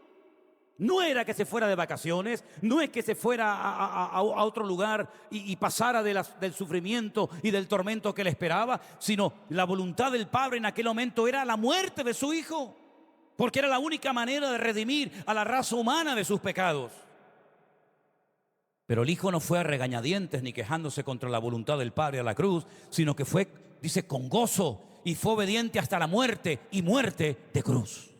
No era que se fuera de vacaciones, no es que se fuera a otro lugar y pasara del sufrimiento y del tormento que le esperaba, sino la voluntad del Padre en aquel momento era la muerte de su Hijo, porque era la única manera de redimir a la raza humana de sus pecados. Pero el Hijo no fue a regañadientes ni quejándose contra la voluntad del Padre a la cruz, sino que fue, dice, con gozo, y fue obediente hasta la muerte, y muerte de cruz.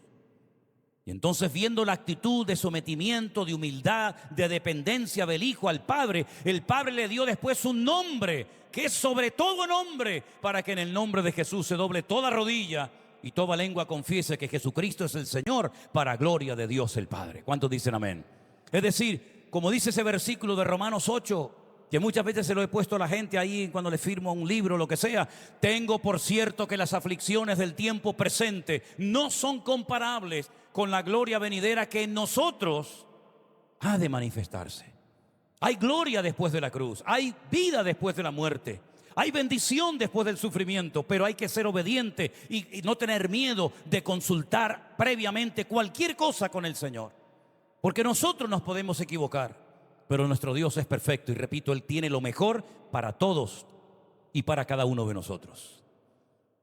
Y entonces, viendo la actitud de sometimiento, de humildad, de dependencia del Hijo al Padre, el Padre le dio después un nombre que es sobre todo nombre, para que en el nombre de Jesús se doble toda rodilla y toda lengua confiese que Jesucristo es el Señor, para gloria de Dios el Padre. ¿Cuántos dicen amén? Es decir, como dice ese versículo de Romanos 8, que muchas veces se lo he puesto a la gente ahí cuando le firmo un libro, lo que sea. Tengo por cierto que las aflicciones del tiempo presente no son comparables con la gloria venidera que en nosotros ha de manifestarse. Hay gloria después de la cruz, hay vida después de la muerte, hay bendición después del sufrimiento, pero hay que ser obediente y no tener miedo de consultar previamente cualquier cosa con el Señor, porque nosotros nos podemos equivocar. Pero nuestro Dios es perfecto y repito, Él tiene lo mejor para todos y para cada uno de nosotros.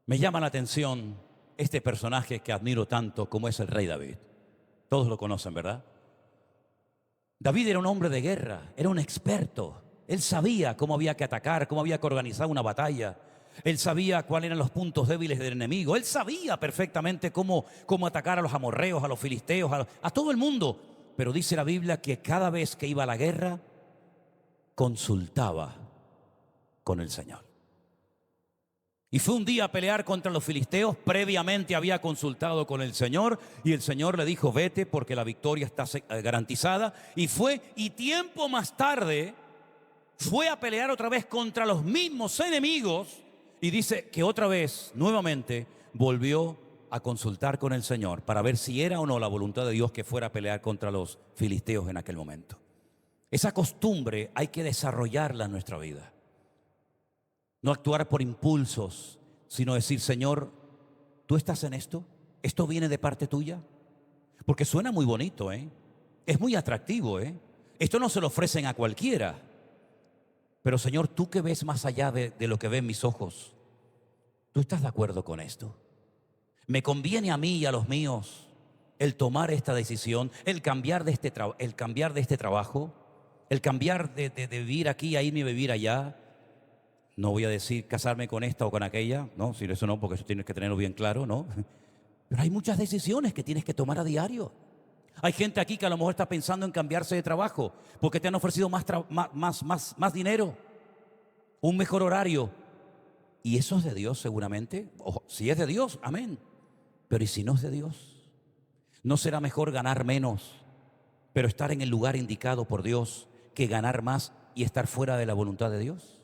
Me llama la atención este personaje que admiro tanto como es el rey David. Todos lo conocen, ¿verdad? David era un hombre de guerra, era un experto. Él sabía cómo había que atacar, cómo había que organizar una batalla. Él sabía cuáles eran los puntos débiles del enemigo. Él sabía perfectamente cómo atacar a los amorreos, a los filisteos, a todo el mundo. Pero dice la Biblia que cada vez que iba a la guerra, consultaba con el Señor. Y fue un día a pelear contra los filisteos, previamente había consultado con el Señor, y el Señor le dijo, vete porque la victoria está garantizada. Y fue, y tiempo más tarde, fue a pelear otra vez contra los mismos enemigos, y dice que otra vez, nuevamente, volvió a consultar con el Señor para ver si era o no la voluntad de Dios que fuera a pelear contra los filisteos en aquel momento. Esa costumbre hay que desarrollarla en nuestra vida. No actuar por impulsos, sino decir, Señor, ¿tú estás en esto? ¿Esto viene de parte tuya? Porque suena muy bonito, ¿eh? Es muy atractivo, ¿eh? Esto no se lo ofrecen a cualquiera. Pero Señor, tú que ves más allá de lo que ven mis ojos, ¿tú estás de acuerdo con esto? ¿Me conviene a mí y a los míos el tomar esta decisión, el cambiar de este trabajo, el cambiar de vivir aquí a irme a vivir allá? No voy a decir casarme con esta o con aquella, no, si eso no, porque eso tienes que tenerlo bien claro, ¿no? Pero hay muchas decisiones que tienes que tomar a diario. Hay gente aquí que a lo mejor está pensando en cambiarse de trabajo porque te han ofrecido más dinero, un mejor horario. ¿Y eso es de Dios seguramente? Ojo, si es de Dios, amén. Pero ¿y si no es de Dios? ¿No será mejor ganar menos, pero estar en el lugar indicado por Dios, que ganar más y estar fuera de la voluntad de Dios?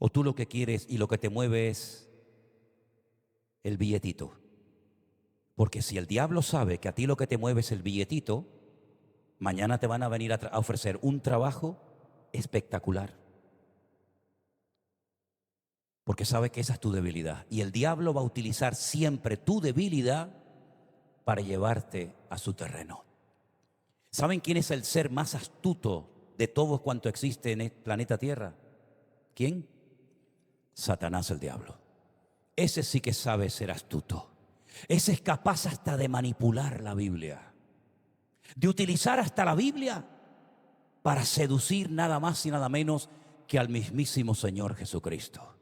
¿O tú lo que quieres y lo que te mueve es el billetito? Porque si el diablo sabe que a ti lo que te mueve es el billetito, mañana te van a venir a ofrecer un trabajo espectacular. Porque sabe que esa es tu debilidad. Y el diablo va a utilizar siempre tu debilidad para llevarte a su terreno. ¿Saben quién es el ser más astuto de todo cuanto existe en el planeta Tierra? ¿Quién? Satanás, el diablo. Ese sí que sabe ser astuto. Ese es capaz hasta de manipular la Biblia, de utilizar hasta la Biblia para seducir nada más y nada menos que al mismísimo Señor Jesucristo.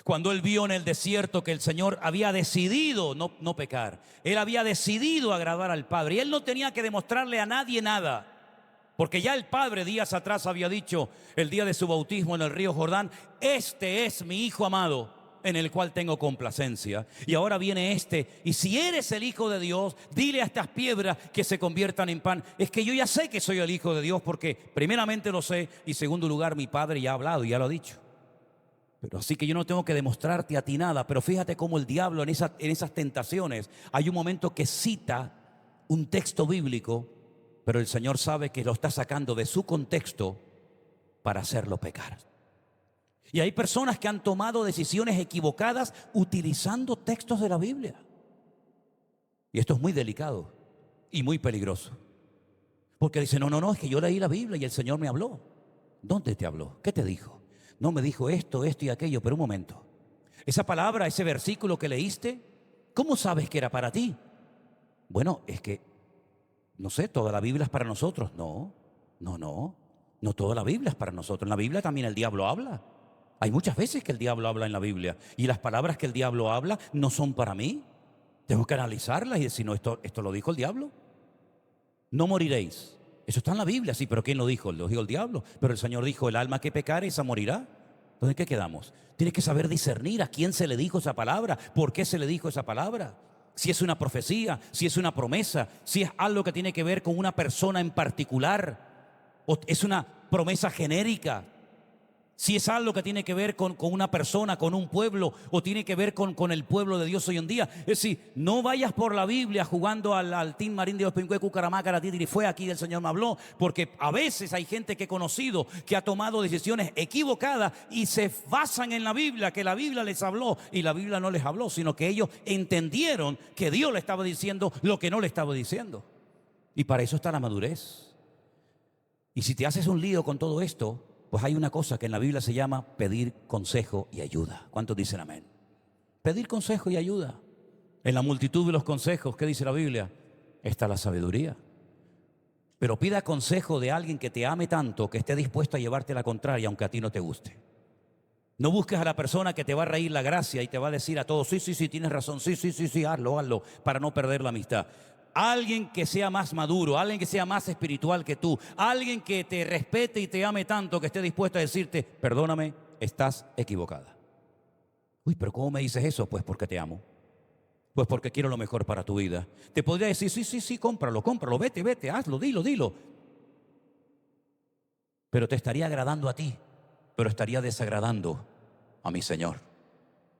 Cuando él vio en el desierto que el Señor había decidido no pecar, él había decidido agradar al Padre y él no tenía que demostrarle a nadie nada, porque ya el Padre días atrás había dicho, el día de su bautismo en el río Jordán: este es mi Hijo amado, en el cual tengo complacencia. Y ahora viene y si eres el Hijo de Dios, dile a estas piedras que se conviertan en pan. Es que yo ya sé que soy el Hijo de Dios, porque primeramente lo sé, y segundo lugar, mi Padre ya ha hablado y ya lo ha dicho. Pero así que yo no tengo que demostrarte a ti nada. Pero fíjate cómo el diablo en esas tentaciones, hay un momento que cita un texto bíblico, pero el Señor sabe que lo está sacando de su contexto para hacerlo pecar. Y hay personas que han tomado decisiones equivocadas utilizando textos de la Biblia. Y esto es muy delicado y muy peligroso. Porque dicen, no, es que yo leí la Biblia y el Señor me habló. ¿Dónde te habló? ¿Qué te dijo? No, me dijo esto y aquello, pero un momento. Esa palabra, ese versículo que leíste, ¿cómo sabes que era para ti? Bueno, es que, no sé, toda la Biblia es para nosotros. No toda la Biblia es para nosotros. En la Biblia también el diablo habla. Hay muchas veces que el diablo habla en la Biblia y las palabras que el diablo habla no son para mí. Tengo que analizarlas y decir, no, esto lo dijo el diablo. No moriréis. Eso está en la Biblia, sí, pero ¿quién lo dijo? Lo dijo el diablo. Pero el Señor dijo, el alma que pecare, esa morirá. Entonces, ¿qué quedamos? Tienes que saber discernir a quién se le dijo esa palabra, por qué se le dijo esa palabra. Si es una profecía, si es una promesa, si es algo que tiene que ver con una persona en particular, o es una promesa genérica. Si es algo que tiene que ver con una persona, con un pueblo, o tiene que ver con el pueblo de Dios hoy en día. Es decir, no vayas por la Biblia jugando al Team Marín de Ospincué, Cucaramá, y fue aquí el Señor me habló, porque a veces hay gente que he conocido que ha tomado decisiones equivocadas y se basan en la Biblia, que la Biblia les habló, y la Biblia no les habló, sino que ellos entendieron que Dios le estaba diciendo lo que no le estaba diciendo. Y para eso está la madurez. Y si te haces un lío con todo esto, pues hay una cosa que en la Biblia se llama pedir consejo y ayuda. ¿Cuántos dicen amén? Pedir consejo y ayuda. En la multitud de los consejos, ¿qué dice la Biblia? Está la sabiduría. Pero pida consejo de alguien que te ame tanto, que esté dispuesto a llevarte la contraria, aunque a ti no te guste. No busques a la persona que te va a reír la gracia y te va a decir a todos, sí, tienes razón, sí, hazlo, para no perder la amistad. Alguien que sea más maduro, alguien que sea más espiritual que tú, alguien que te respete y te ame tanto, que esté dispuesto a decirte, perdóname, estás equivocada. Uy, pero ¿cómo me dices eso? Pues porque te amo. Pues porque quiero lo mejor para tu vida. Te podría decir, sí, cómpralo, vete, hazlo, dilo. Pero te estaría agradando a ti, pero estaría desagradando a mi Señor,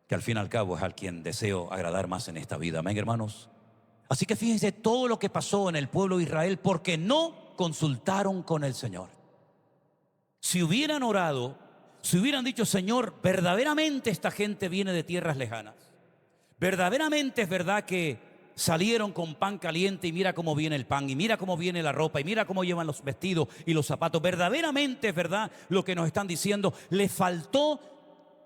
que al fin y al cabo es al quien deseo agradar más en esta vida. Amén, hermanos. Así que fíjense todo lo que pasó en el pueblo de Israel porque no consultaron con el Señor. Si hubieran orado, si hubieran dicho, Señor, verdaderamente esta gente viene de tierras lejanas, verdaderamente es verdad que salieron con pan caliente y mira cómo viene el pan y mira cómo viene la ropa y mira cómo llevan los vestidos y los zapatos, verdaderamente es verdad lo que nos están diciendo. Les faltó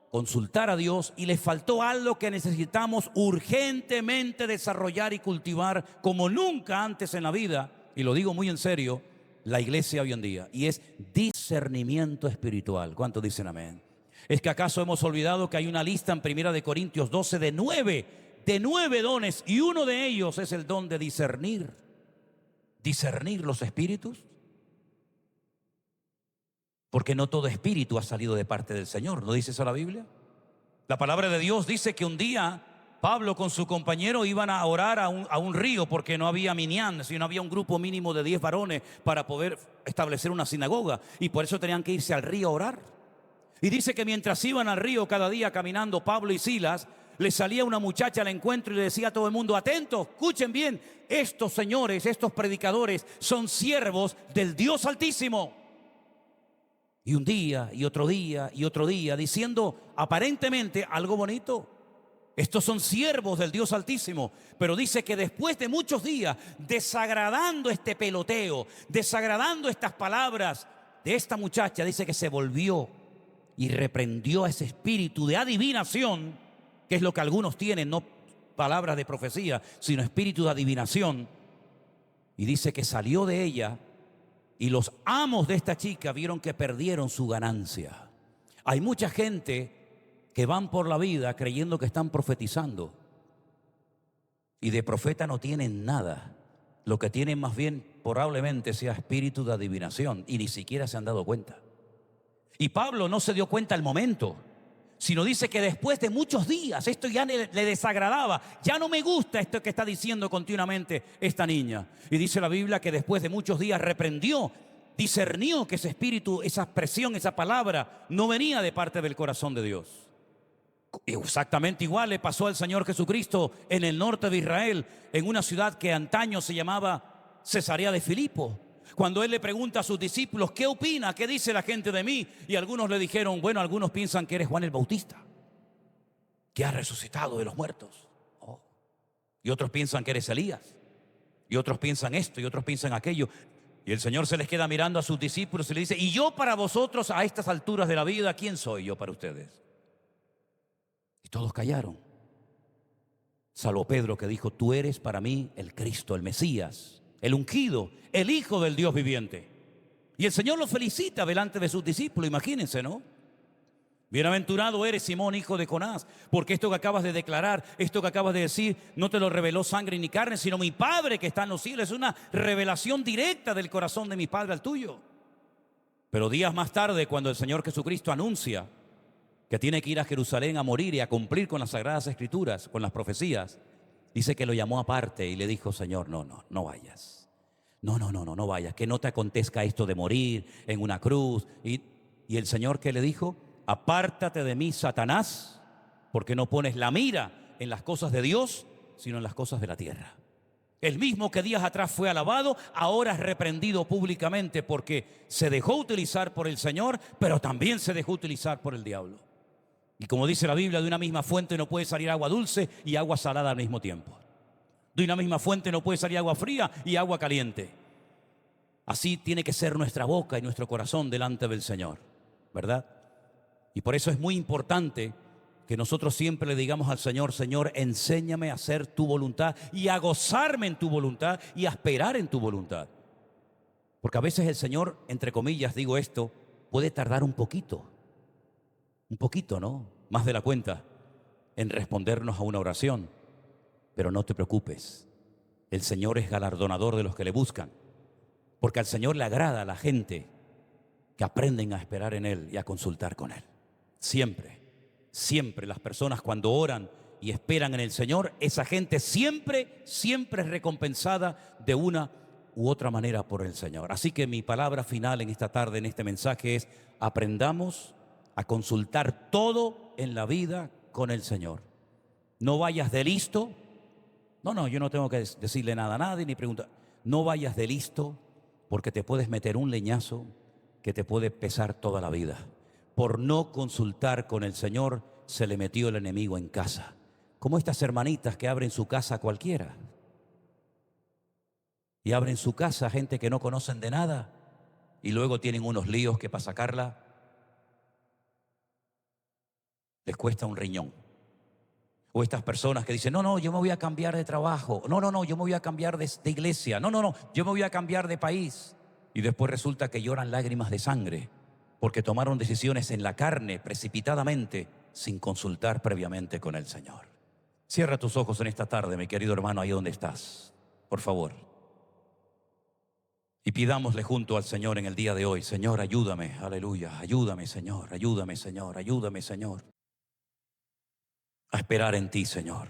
consultar a Dios y les faltó algo que necesitamos urgentemente desarrollar y cultivar como nunca antes en la vida, y lo digo muy en serio, la iglesia hoy en día, y es discernimiento espiritual. ¿Cuántos dicen amén? ¿Es que acaso hemos olvidado que hay una lista en 1 Corintios 12 de nueve dones, y uno de ellos es el don de discernir los espíritus? Porque no todo espíritu ha salido de parte del Señor. ¿No dice eso la Biblia? La palabra de Dios dice que un día Pablo con su compañero iban a orar a un río porque no había minyan, sino había un grupo mínimo de 10 varones para poder establecer una sinagoga. Y por eso tenían que irse al río a orar. Y dice que mientras iban al río cada día caminando Pablo y Silas, les salía una muchacha al encuentro y le decía a todo el mundo: atentos, escuchen bien, estos señores, estos predicadores son siervos del Dios Altísimo. Y un día y otro día y otro día, diciendo aparentemente algo bonito. Estos son siervos del Dios Altísimo. Pero dice que después de muchos días, desagradando este peloteo, desagradando estas palabras de esta muchacha, dice que se volvió y reprendió a ese espíritu de adivinación, que es lo que algunos tienen, no palabras de profecía, sino espíritu de adivinación. Y dice que salió de ella y los amos de esta chica vieron que perdieron su ganancia. Hay mucha gente que van por la vida creyendo que están profetizando y de profeta no tienen nada. Lo que tienen más bien probablemente sea espíritu de adivinación y ni siquiera se han dado cuenta. Y Pablo no se dio cuenta al momento, sino dice que después de muchos días esto ya le desagradaba. Ya no me gusta esto que está diciendo continuamente esta niña. Y dice la Biblia que después de muchos días reprendió, discernió que ese espíritu, esa expresión, esa palabra no venía de parte del corazón de Dios. Exactamente igual le pasó al Señor Jesucristo en el norte de Israel, en una ciudad que antaño se llamaba Cesarea de Filipo. Cuando él le pregunta a sus discípulos: ¿qué opina? ¿Qué dice la gente de mí? Y algunos le dijeron: bueno, algunos piensan que eres Juan el Bautista, que ha resucitado de los muertos. Oh. Y otros piensan que eres Elías. Y otros piensan esto y otros piensan aquello. Y el Señor se les queda mirando a sus discípulos y le dice: ¿y yo para vosotros a estas alturas de la vida, quién soy yo para ustedes? Y todos callaron, salvo Pedro, que dijo: tú eres para mí el Cristo, el Mesías, el ungido, el Hijo del Dios viviente. Y el Señor lo felicita delante de sus discípulos, imagínense, ¿no? Bienaventurado eres, Simón, hijo de Jonás, porque esto que acabas de declarar, esto que acabas de decir, no te lo reveló sangre ni carne, sino mi Padre que está en los cielos. Es una revelación directa del corazón de mi Padre al tuyo. Pero días más tarde, cuando el Señor Jesucristo anuncia que tiene que ir a Jerusalén a morir y a cumplir con las Sagradas Escrituras, con las profecías, dice que lo llamó aparte y le dijo: Señor, no vayas. No vayas, que no te acontezca esto de morir en una cruz. Y el Señor, ¿qué le dijo? Apártate de mí, Satanás, porque no pones la mira en las cosas de Dios, sino en las cosas de la tierra. El mismo que días atrás fue alabado, ahora es reprendido públicamente porque se dejó utilizar por el Señor, pero también se dejó utilizar por el diablo. Y como dice la Biblia, de una misma fuente no puede salir agua dulce y agua salada al mismo tiempo. De una misma fuente no puede salir agua fría y agua caliente. Así tiene que ser nuestra boca y nuestro corazón delante del Señor, ¿verdad? Y por eso es muy importante que nosotros siempre le digamos al Señor: Señor, enséñame a hacer tu voluntad y a gozarme en tu voluntad y a esperar en tu voluntad. Porque a veces el Señor, entre comillas digo esto, puede tardar un poquito, ¿no? Más de la cuenta, en respondernos a una oración. Pero no te preocupes, el Señor es galardonador de los que le buscan. Porque al Señor le agrada a la gente que aprenden a esperar en Él y a consultar con Él. Siempre las personas cuando oran y esperan en el Señor, esa gente siempre es recompensada de una u otra manera por el Señor. Así que mi palabra final en esta tarde, en este mensaje, es: aprendamos a consultar todo en la vida con el Señor. No vayas de listo. No, yo no tengo que decirle nada a nadie ni preguntar. No vayas de listo, porque te puedes meter un leñazo que te puede pesar toda la vida. Por no consultar con el Señor se le metió el enemigo en casa. Como estas hermanitas que abren su casa a cualquiera. Y abren su casa a gente que no conocen de nada y luego tienen unos líos que para sacarla les cuesta un riñón. O estas personas que dicen: no, yo me voy a cambiar de trabajo. No, yo me voy a cambiar de iglesia. No, yo me voy a cambiar de país. Y después resulta que lloran lágrimas de sangre porque tomaron decisiones en la carne precipitadamente sin consultar previamente con el Señor. Cierra tus ojos en esta tarde, mi querido hermano, ahí donde estás, por favor. Y pidámosle junto al Señor en el día de hoy: Señor, ayúdame, aleluya, ayúdame, Señor, ayúdame, Señor, ayúdame, Señor, a esperar en ti, Señor.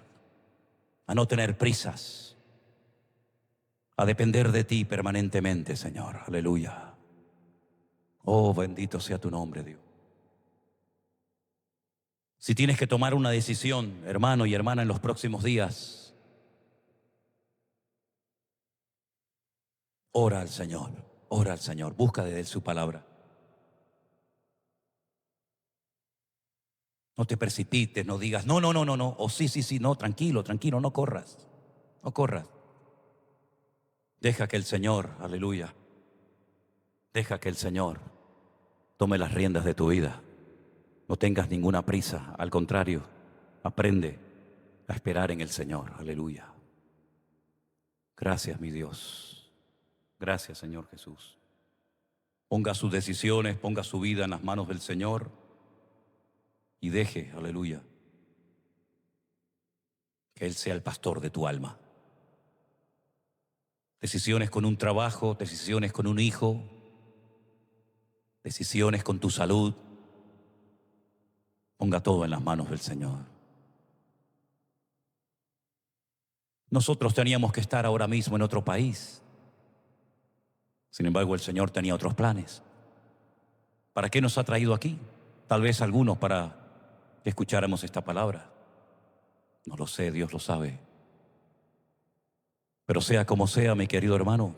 a no tener prisas, a depender de ti permanentemente, Señor. Aleluya. Oh, bendito sea tu nombre, Dios. Si tienes que tomar una decisión, hermano y hermana, en los próximos días, ora al Señor, busca de Él su palabra. No te precipites, no digas, no, no, no, no, no, o sí, sí, sí, no, tranquilo, tranquilo, no corras, no corras. Deja que el Señor, aleluya, deja que el Señor tome las riendas de tu vida. No tengas ninguna prisa, al contrario, aprende a esperar en el Señor, aleluya. Gracias, mi Dios. Gracias, Señor Jesús. Ponga sus decisiones, ponga su vida en las manos del Señor y deje, aleluya, que Él sea el pastor de tu alma. Decisiones con un trabajo, decisiones con un hijo, decisiones con tu salud. Ponga todo en las manos del Señor. Nosotros teníamos que estar ahora mismo en otro país. Sin embargo, el Señor tenía otros planes. ¿Para qué nos ha traído aquí? Tal vez algunos para que escucháramos esta palabra. No lo sé, Dios lo sabe. Pero sea como sea, mi querido hermano,